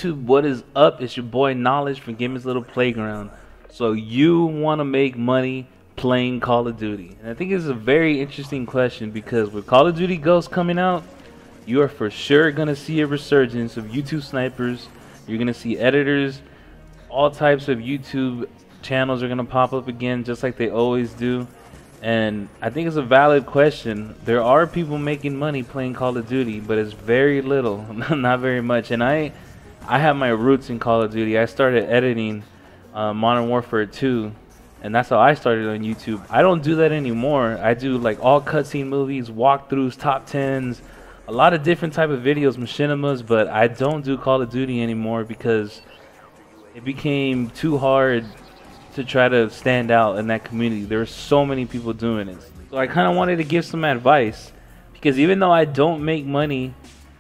YouTube, what is up? It's your boy Knowledge from Gaming's Little Playground. So you want to make money playing Call of Duty? And I think it's a very interesting question because with Call of Duty Ghosts coming out, you are for sure going to see a resurgence of YouTube snipers. You're going to see editors. All types of YouTube channels are going to pop up again just like they always do. And I think it's a valid question. There are people making money playing Call of Duty, but it's very little, not very much. And I have my roots in Call of Duty. I started editing Modern Warfare 2, and that's how I started on YouTube. I don't do that anymore. I do like all cutscene movies, walkthroughs, top 10s, a lot of different type of videos, machinimas, but I don't do Call of Duty anymore because it became too hard to try to stand out in that community. There are so many people doing it. So I kind of wanted to give some advice because even though I don't make money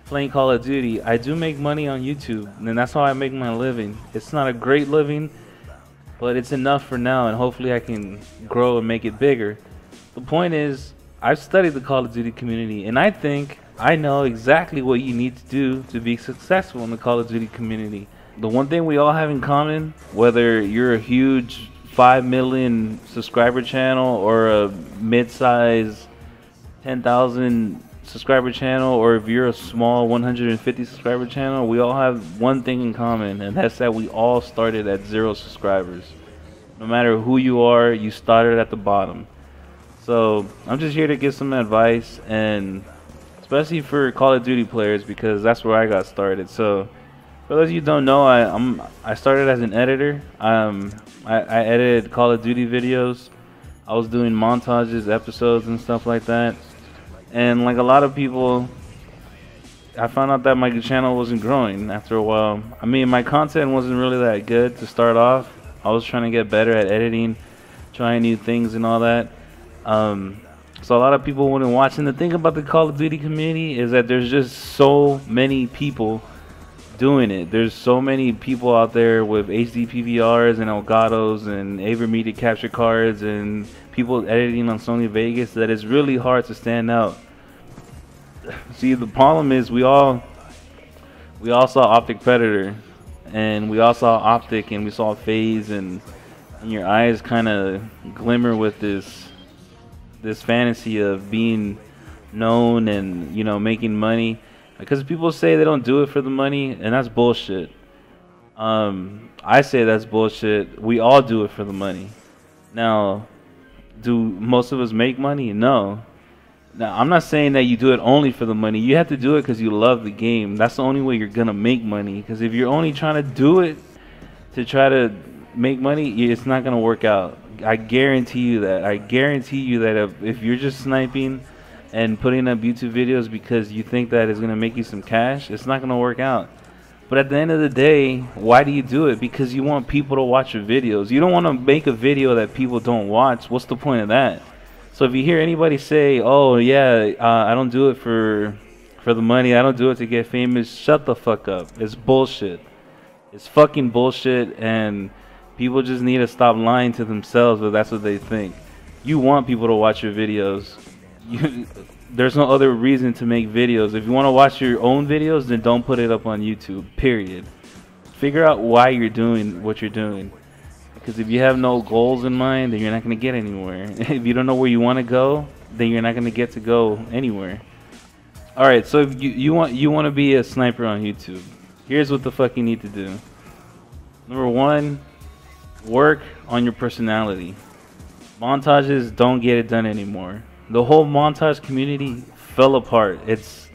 playing Call of Duty, I do make money on YouTube, and that's how I make my living. It's not a great living, but it's enough for now, and hopefully I can grow and make it bigger. The point is, I've studied the Call of Duty community, and I think I know exactly what you need to do to be successful in the Call of Duty community. The one thing we all have in common, whether you're a huge 5 million subscriber channel or a mid-size 10,000 subscriber channel, or if you're a small 150 subscriber channel, we all have one thing in common, and that's that we all started at 0 subscribers. No matter who you are, you started at the bottom. So I'm just here to give some advice, and especially for Call of Duty players, because that's where I got started. So for those of you who don't know, I started as an editor. I edited Call of Duty videos. I was doing montages, episodes, and stuff like that. And like a lot of people, I found out that my channel wasn't growing after a while. I mean, my content wasn't really that good to start off. I was trying to get better at editing, trying new things and all that. So a lot of people wouldn't watch. And the thing about the Call of Duty community is that there's just so many people doing it. There's so many people out there with HD PVRs and Elgatos and AverMedia capture cards and people editing on Sony Vegas that it's really hard to stand out. See, the problem is we all saw Optic Predator, and we all saw Optic, and we saw FaZe, and your eyes kind of glimmer with this fantasy of being known and, you know, making money. Because people say they don't do it for the money, and that's bullshit. I say that's bullshit. We all do it for the money. Now, do most of us make money? No. Now, I'm not saying that you do it only for the money. You have to do it because you love the game. That's the only way you're going to make money. Because if you're only trying to do it to try to make money, it's not going to work out. I guarantee you that. I guarantee you that if you're just sniping and putting up YouTube videos because you think that it's going to make you some cash, it's not going to work out. But at the end of the day, why do you do it? Because you want people to watch your videos. You don't want to make a video that people don't watch. What's the point of that? So if you hear anybody say, oh yeah, I don't do it for the money, I don't do it to get famous, shut the fuck up. It's bullshit. It's fucking bullshit, and people just need to stop lying to themselves if that's what they think. You want people to watch your videos. There's no other reason to make videos. If you want to watch your own videos, then don't put it up on YouTube, period. Figure out why you're doing what you're doing. Because if you have no goals in mind, then you're not going to get anywhere. If you don't know where you want to go, then you're not going to get to go anywhere. Alright, so if you want to be a sniper on YouTube, here's what the fuck you need to do. Number 1, work on your personality. Montages don't get it done anymore. The whole montage community fell apart. It's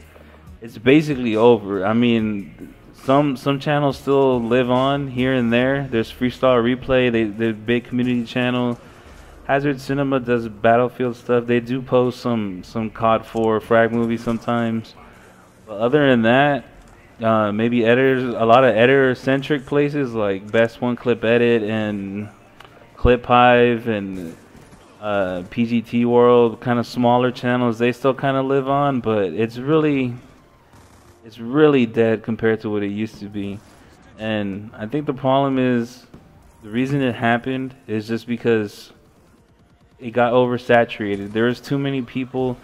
basically over. I mean, some channels still live on here and there. There's Freestyle Replay, they're big community channel. Hazard Cinema does Battlefield stuff. They do post some COD 4 frag movies sometimes. But other than that, maybe editors, a lot of editor-centric places like Best One Clip Edit and Clip Hive and PGT World, kind of smaller channels, they still kind of live on, but it's really dead compared to what it used to be. And I think the problem is, the reason it happened is just because it got oversaturated. There was too many people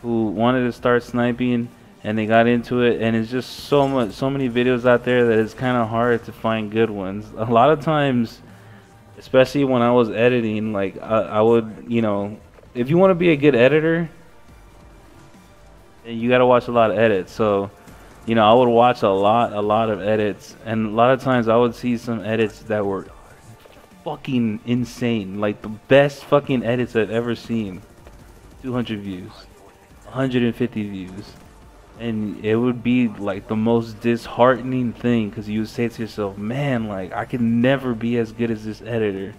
who wanted to start sniping, and they got into it, and it's just so many videos out there that it's kind of hard to find good ones. A lot of times, especially when I was editing, like I would, you know, if you want to be a good editor, you got to watch a lot of edits. So, you know, I would watch a lot of edits, and a lot of times I would see some edits that were fucking insane, like the best fucking edits I've ever seen. 200 views, 150 views. And it would be like the most disheartening thing, because you would say to yourself, man, like I can never be as good as this editor.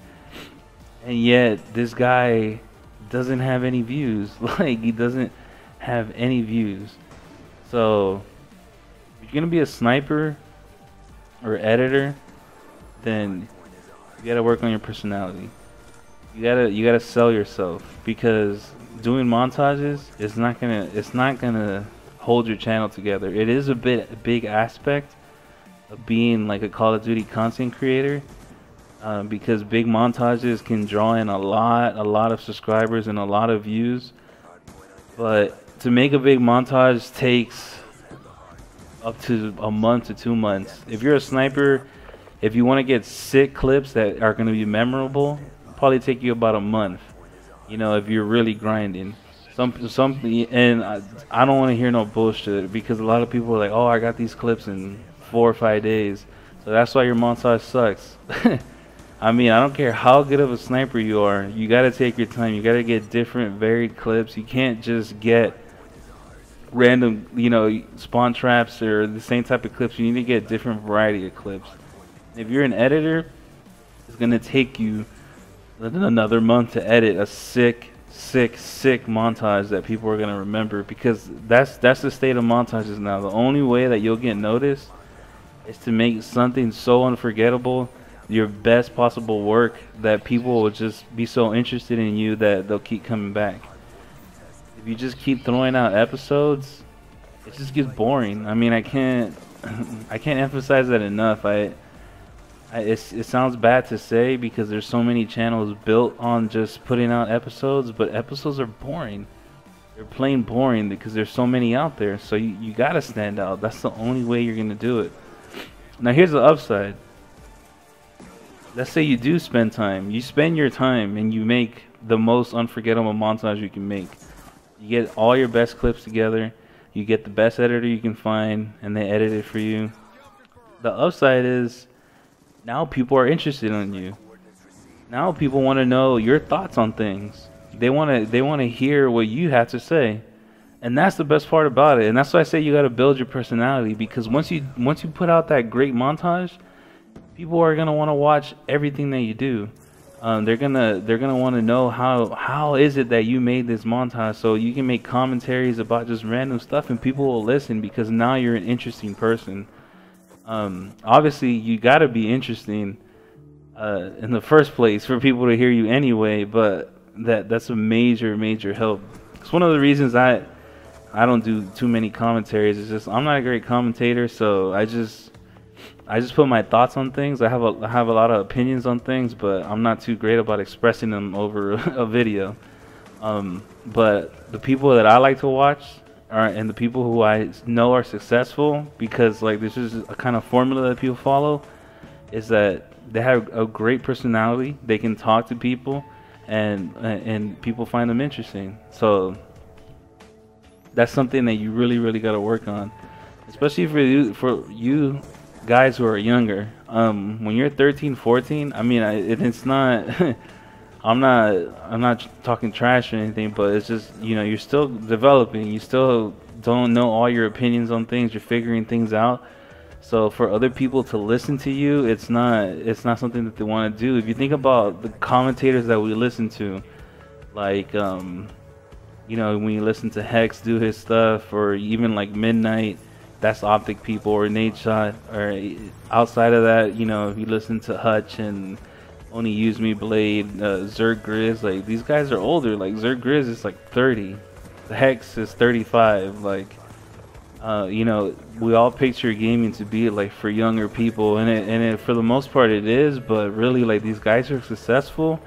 And yet this guy doesn't have any views. Like, he doesn't have any views. So if you're gonna be a sniper or editor, then you gotta work on your personality. You gotta sell yourself, because doing montages is not gonna hold your channel together. It is a big aspect of being like a Call of Duty content creator, because big montages can draw in a lot of subscribers and a lot of views. But to make a big montage takes up to a month to 2 months. If you're a sniper, if you want to get sick clips that are going to be memorable, it'll probably take you about a month. You know, if you're really grinding. And I don't want to hear no bullshit, because a lot of people are like, oh, I got these clips in 4 or 5 days, so that's why your montage sucks. I mean, I don't care how good of a sniper you are, you got to take your time. You got to get different varied clips. You can't just get random, you know, spawn traps or the same type of clips. You need to get different variety of clips. If you're an editor, it's going to take you another month to edit a sick montage that people are gonna remember, because that's the state of montages now. The only way that you'll get noticed is to make something so unforgettable, your best possible work, that people will just be so interested in you that they'll keep coming back. If you just keep throwing out episodes, it just gets boring. I mean, I can't emphasize that enough. It sounds bad to say, because there's so many channels built on just putting out episodes, but episodes are boring. They're plain boring because there's so many out there. So you gotta stand out. That's the only way you're gonna do it. Now here's the upside. Let's say you do spend time. You spend your time and you make the most unforgettable montage you can make. You get all your best clips together. You get the best editor you can find, and they edit it for you. The upside is, now people are interested in you. Now people want to know your thoughts on things. They want to hear what you have to say. And that's the best part about it. And that's why I say you got to build your personality, because once you put out that great montage, people are going to want to watch everything that you do. They're going to want to know how is it that you made this montage, so you can make commentaries about just random stuff and people will listen, because now you're an interesting person. Obviously you got to be interesting in the first place for people to hear you anyway, but that's a major help. It's one of the reasons I don't do too many commentaries. It's just I'm not a great commentator, so I just put my thoughts on things. I have a lot of opinions on things, but I'm not too great about expressing them over a video. But the people that I like to watch and the people who I know are successful, because like this is a kind of formula that people follow, is that they have a great personality. They can talk to people, and people find them interesting. So that's something that you really got to work on, especially for you guys who are younger. When you're 13, 14, I mean, it's not. I'm not talking trash or anything, but it's just, you know, you're still developing. You still don't know all your opinions on things. You're figuring things out. So for other people to listen to you, it's not something that they want to do. If you think about the commentators that we listen to, like you know, when you listen to Hex do his stuff, or even like Midnight, that's Optic people, or Nadeshot, or outside of that, you know, if you listen to Hutch and Only Use Me Blade, Zerg Grizz, like these guys are older. Like Zerg Grizz is like 30, the Hex is 35. Like you know, we all picture gaming to be like for younger people, and it for the most part it is, but really, like, these guys are successful.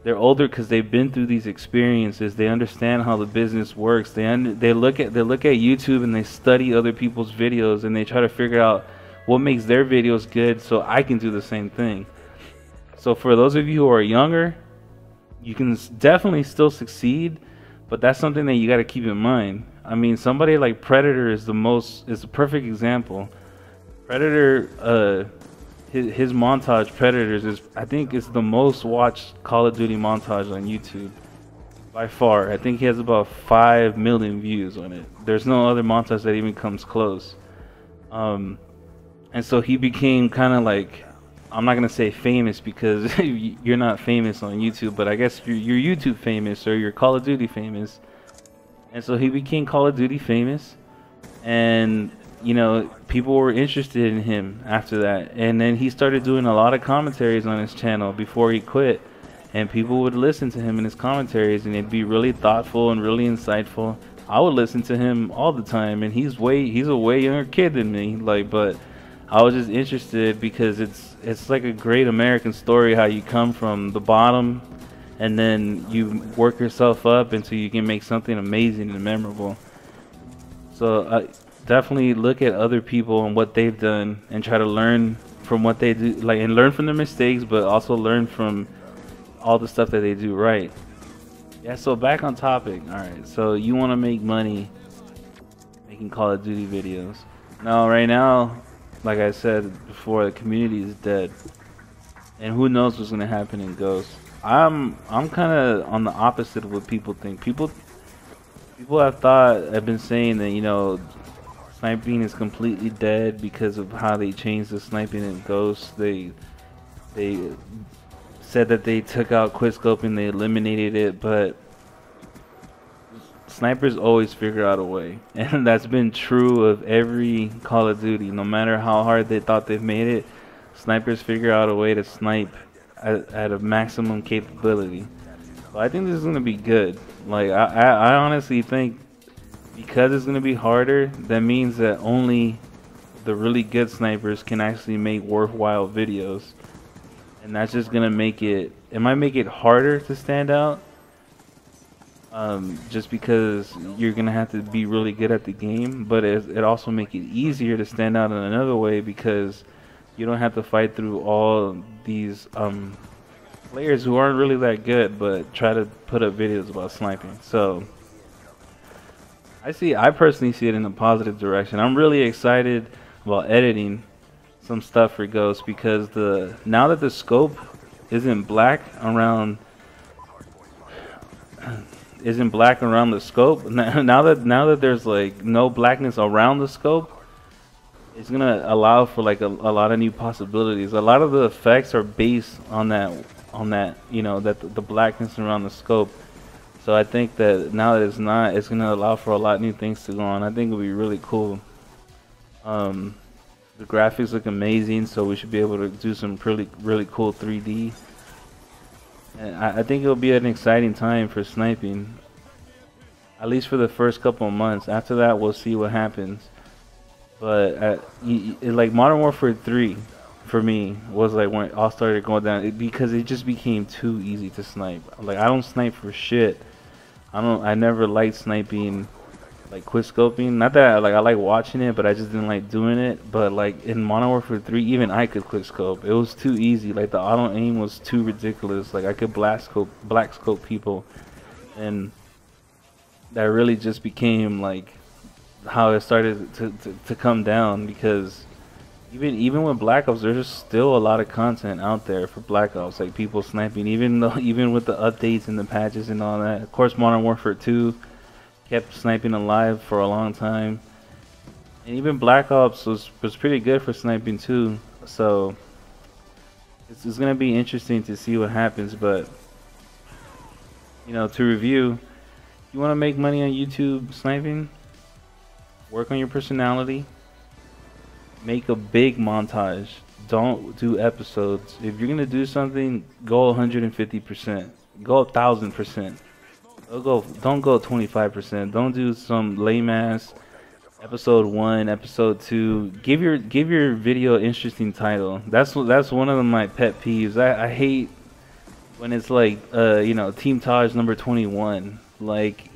they're older because they've been through these experiences. They understand how the business works. They look at YouTube and they study other people's videos and they try to figure out what makes their videos good so I can do the same thing. So for those of you who are younger, you can definitely still succeed, but that's something that you got to keep in mind. I mean, somebody like Predator is the perfect example. Predator, his montage Predators is, I think, it's the most watched Call of Duty montage on YouTube by far. I think he has about 5 million views on it. There's no other montage that even comes close. And so he became kind of like, I'm not gonna say famous because you're not famous on YouTube, but I guess you're YouTube famous or you're Call of Duty famous. And so he became Call of Duty famous, and you know, people were interested in him after that. And then he started doing a lot of commentaries on his channel before he quit, and people would listen to him in his commentaries, and it'd be really thoughtful and really insightful. I would listen to him all the time, and he's a way younger kid than me, like, but I was just interested because it's like a great American story, how you come from the bottom and then you work yourself up until you can make something amazing and memorable. So I definitely look at other people and what they've done and try to learn from what they do, like, and learn from their mistakes, but also learn from all the stuff that they do right. Yeah, so back on topic. Alright, so you want to make money making Call of Duty videos. Now, right now, like I said before, the community is dead, and who knows what's gonna happen in Ghost. I'm kind of on the opposite of what people think. People have been saying that, you know, sniping is completely dead because of how they changed the sniping in Ghost. They said that they took out quickscoping, they eliminated it, but snipers always figure out a way, and that's been true of every Call of Duty. No matter how hard they thought they've made it, snipers figure out a way to snipe at a maximum capability. So I think this is going to be good. Like, I honestly think because it's going to be harder, that means that only the really good snipers can actually make worthwhile videos, and that's just going to make it might make it harder to stand out. Just because you're gonna have to be really good at the game, but it also make it easier to stand out in another way because you don't have to fight through all these players who aren't really that good but try to put up videos about sniping. So I personally see it in a positive direction. I'm really excited about editing some stuff for Ghost because now that the scope isn't black around the scope, now that there's like no blackness around the scope, it's gonna allow for like a lot of new possibilities. A lot of the effects are based on that, you know, that the blackness around the scope. So I think that now that it's not, it's gonna allow for a lot of new things to go on. I think it'll be really cool. The graphics look amazing, so we should be able to do some really cool 3D. And I think it'll be an exciting time for sniping, at least for the first couple of months. After that, we'll see what happens. But like Modern Warfare 3, for me, was like when it all started going down, because it just became too easy to snipe. Like, I don't snipe for shit. I never liked sniping, like quickscoping. Not that I like watching it, but I just didn't like doing it. But like in Modern Warfare 3, even I could quickscope. It was too easy. Like, the auto aim was too ridiculous. Like, I could black scope people, and that really just became like how it started to come down. Because even with Black Ops, there's still a lot of content out there for Black Ops, like people sniping. Even with the updates and the patches and all that. Of course, Modern Warfare 2 kept sniping alive for a long time, and even Black Ops was pretty good for sniping too. So it's gonna be interesting to see what happens. But, you know, to review, you want to make money on YouTube sniping, work on your personality, make a big montage. Don't do episodes. If you're gonna do something, go 150%, go 1000%. Don't go 25%. Don't do some lame ass episode 1, episode 2. Give your video an interesting title. That's one of my pet peeves. I hate when it's like you know, Team Taj number 21. Like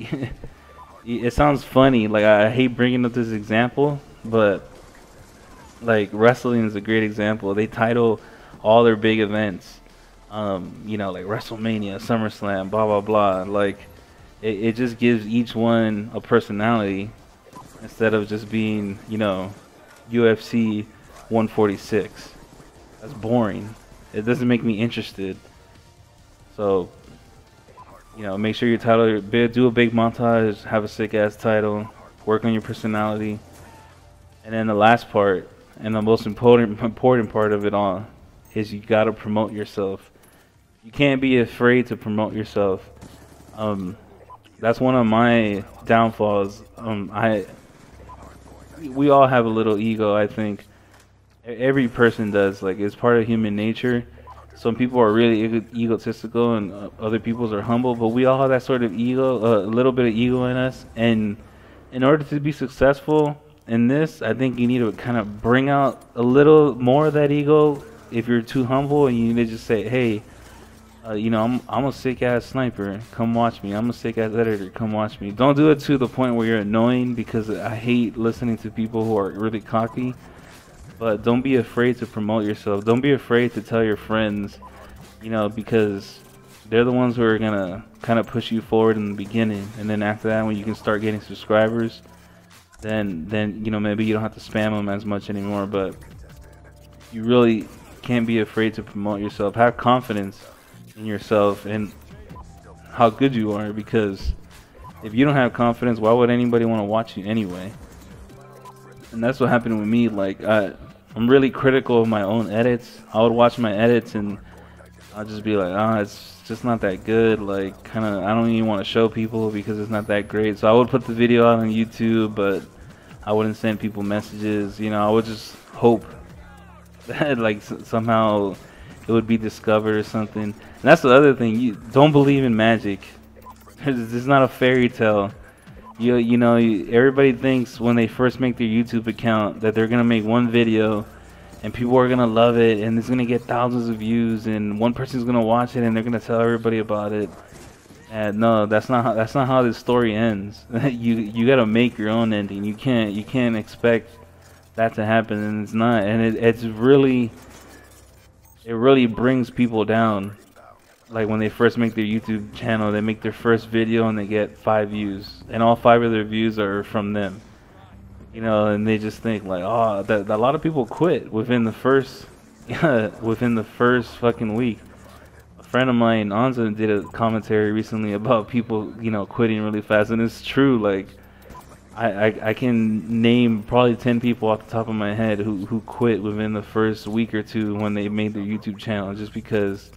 it sounds funny. Like I hate bringing up this example, but like wrestling is a great example. They title all their big events, you know, like WrestleMania, SummerSlam, blah blah blah. Like it just gives each one a personality instead of just being, you know, UFC 146. That's boring. It doesn't make me interested. So, you know, make sure your title, do a big montage, have a sick ass title, work on your personality, and then the last part and the most important part of it all is you gotta promote yourself. You can't be afraid to promote yourself. That's one of my downfalls. We all have a little ego. I think every person does. Like it's part of human nature. Some people are really egotistical, and other people's are humble. But we all have that sort of ego, a little bit of ego in us. And in order to be successful in this, I think you need to kind of bring out a little more of that ego. If you're too humble, and you need to just say, "Hey, you know, I'm a sick ass sniper. Come watch me. I'm a sick ass editor. Come watch me." Don't do it to the point where you're annoying, because I hate listening to people who are really cocky. But don't be afraid to promote yourself. Don't be afraid to tell your friends, you know, because they're the ones who are gonna kind of push you forward in the beginning, and then after that, when you can start getting subscribers, then you know, maybe you don't have to spam them as much anymore. But you really can't be afraid to promote yourself. Have confidence in yourself and how good you are, because if you don't have confidence, why would anybody want to watch you anyway? And that's what happened with me. Like I'm really critical of my own edits. I would watch my edits and I'll just be like, ah, it's just not that good. Like, kind of, I don't even want to show people because it's not that great. So I would put the video out on YouTube, but I wouldn't send people messages. You know, I would just hope that like somehow it would be discovered or something. And that's the other thing. You don't believe in magic. It's not a fairy tale. You know, everybody thinks when they first make their YouTube account that they're gonna make one video and people are gonna love it and it's gonna get thousands of views and one person's gonna watch it and they're gonna tell everybody about it. And no, that's not how this story ends. You gotta make your own ending. You can't expect that to happen, and it's not. And it really brings people down. Like when they first make their YouTube channel, they make their first video and they get 5 views, and all 5 of their views are from them. You know, and they just think like, oh, that a lot of people quit within the first, within the first fucking week. A friend of mine, Anza, did a commentary recently about people, you know, quitting really fast, and it's true. Like, I can name probably 10 people off the top of my head who quit within the first week or two when they made their YouTube channel, just because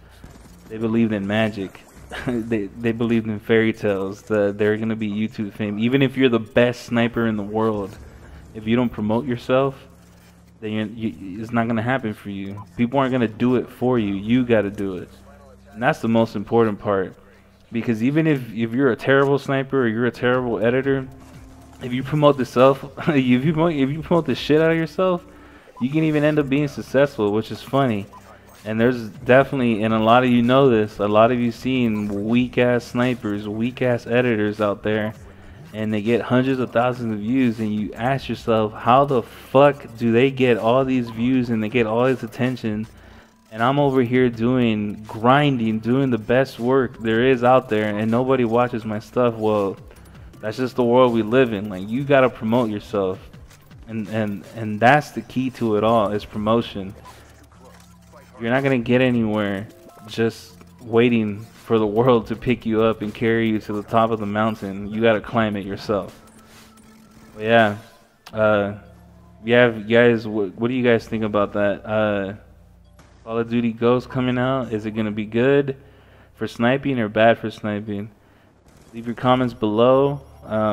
they believed in magic. they believed in fairy tales, that they're gonna be YouTube fame. Even if you're the best sniper in the world, if you don't promote yourself, then it's not gonna happen for you. People aren't gonna do it for you. You gotta do it, and that's the most important part. Because even if you're a terrible sniper or you're a terrible editor, if you promote if you promote the shit out of yourself, you can even end up being successful, which is funny. And there's definitely, and a lot of you know this, a lot of you seen weak ass snipers, weak ass editors out there, and they get hundreds of thousands of views, and you ask yourself, how the fuck do they get all these views and they get all this attention, and I'm over here grinding, doing the best work there is out there, and nobody watches my stuff? Well, that's just the world we live in. Like, you gotta promote yourself, and that's the key to it all, is promotion. You're not gonna get anywhere just waiting for the world to pick you up and carry you to the top of the mountain. You gotta climb it yourself. But yeah, guys, what do you guys think about that? Call of Duty Ghosts coming out. Is it gonna be good for sniping or bad for sniping? Leave your comments below.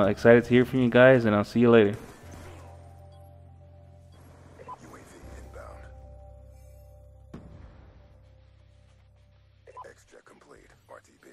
Excited to hear from you guys, and I'll see you later. Extra complete, RTB.